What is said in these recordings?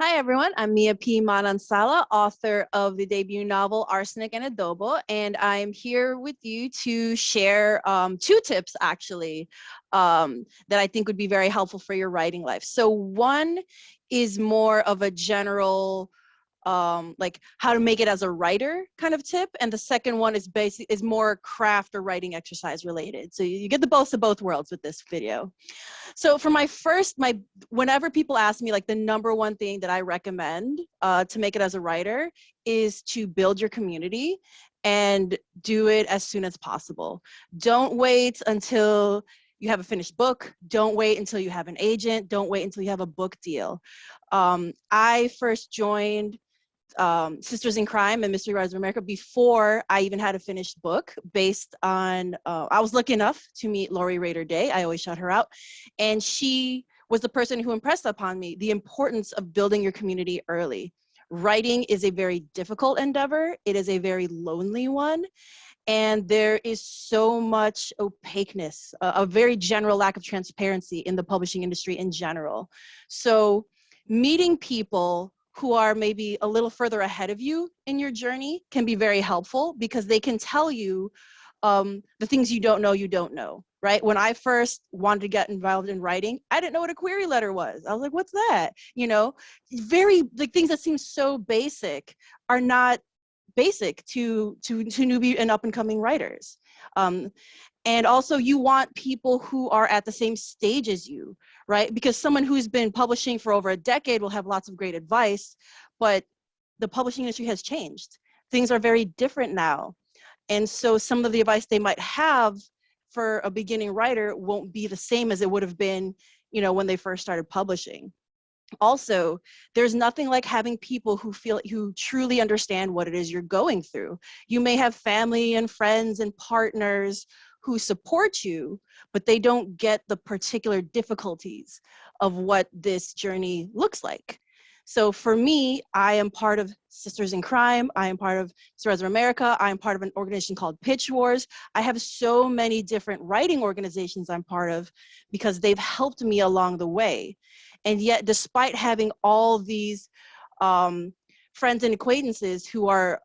Hi, everyone. I'm Mia Manansala, author of the debut novel Arsenic and Adobo, and I'm here with you to share two tips, actually, that I think would be very helpful for your writing life. So one is more of a general like how to make it as a writer kind of tip, and the second one is more craft or writing exercise related. So you get the best of both worlds with this video. So for whenever people ask me, like, the number one thing that I recommend to make it as a writer is to build your community and do it as soon as possible. Don't wait until you have a finished book. Don't wait until you have an agent. Don't wait until you have a book deal. I first joined Sisters in Crime and Mystery Writers of America before I even had a finished book, based on, I was lucky enough to meet Lori Rader Day. I always shout her out. And she was the person who impressed upon me the importance of building your community early. Writing is a very difficult endeavor. It is a very lonely one. And there is so much opaqueness, a very general lack of transparency in the publishing industry in general. So meeting people who are maybe a little further ahead of you in your journey can be very helpful, because they can tell you the things you don't know, right? When I first wanted to get involved in writing, I didn't know what a query letter was. I was like, what's that? Very, like, things that seem so basic are not basic to newbie and up and coming writers. And also, you want people who are at the same stage as you, right? Because someone who's been publishing for over a decade will have lots of great advice, but the publishing industry has changed. Things are very different now. And so some of the advice they might have for a beginning writer won't be the same as it would have been, when they first started publishing. Also, there's nothing like having people who truly understand what it is you're going through. You may have family and friends and partners who support you, but they don't get the particular difficulties of what this journey looks like. So for me, I am part of Sisters in Crime. I am part of Sisters of America. I am part of an organization called Pitch Wars. I have so many different writing organizations I'm part of because they've helped me along the way. And yet, despite having all these friends and acquaintances who are,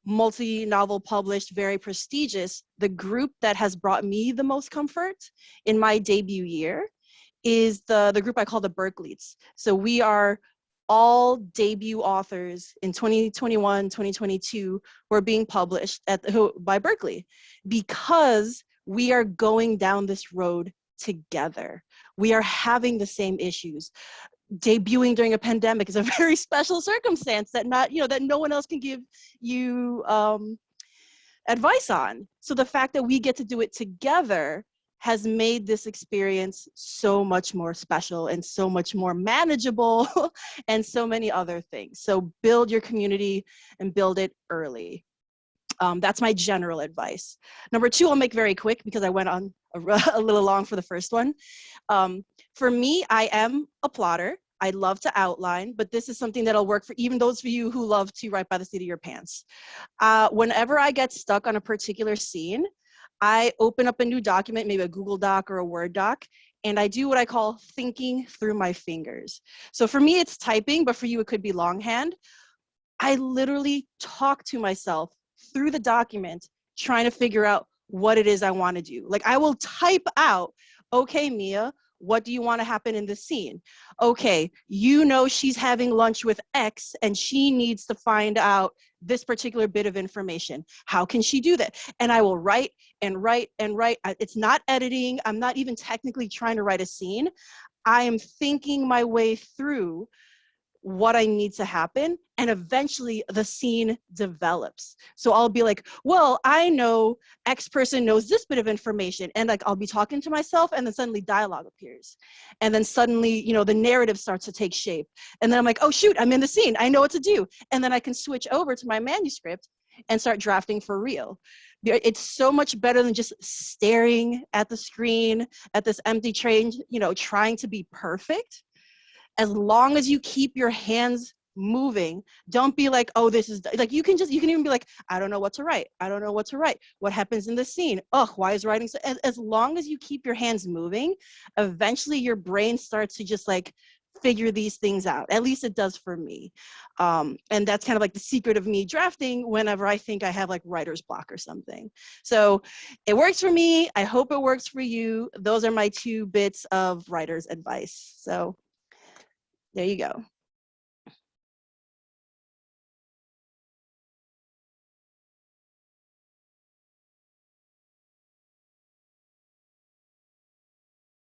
multi-novel published, very prestigious, the group that has brought me the most comfort in my debut year is the group I call the Berkeleys. So we are all debut authors in 2021, 2022 who are being published by Berkeley, because we are going down this road together. We are having the same issues. Debuting during a pandemic is a very special circumstance that no one else can give you advice on. So the fact that we get to do it together has made this experience so much more special and so much more manageable and so many other things. So build your community and build it early. That's my general advice. Number two, I'll make very quick because I went on a little long for the first one. For me, I am a plotter. I love to outline, but this is something that'll work for even those of you who love to write by the seat of your pants. Whenever I get stuck on a particular scene, I open up a new document, maybe a Google Doc or a Word doc, and I do what I call thinking through my fingers. So for me, it's typing, but for you, it could be longhand. I literally talk to myself through the document, trying to figure out what it is I want to do. Like, I will type out, okay, Mia, what do you want to happen in this scene? Okay, she's having lunch with X and she needs to find out this particular bit of information. How can she do that? And I will write and write and write. It's not editing. I'm not even technically trying to write a scene. I am thinking my way through what I need to happen, and eventually the scene develops. So I'll be like, well, I know X person knows this bit of information, and like I'll be talking to myself, and then suddenly dialogue appears, and then suddenly the narrative starts to take shape, and then I'm like, oh shoot, I'm in the scene, I know what to do, and then I can switch over to my manuscript and start drafting for real. It's so much better than just staring at the screen at this empty train, trying to be perfect. As long as you keep your hands moving, don't be like, oh, this is like, you can even be like, I don't know what to write. I don't know what to write. What happens in this scene? Oh, why is writing so? As long as you keep your hands moving, eventually your brain starts to just like figure these things out. At least it does for me. And that's kind of like the secret of me drafting whenever I think I have like writer's block or something. So it works for me. I hope it works for you. Those are my 2 bits of writer's advice. So there you go.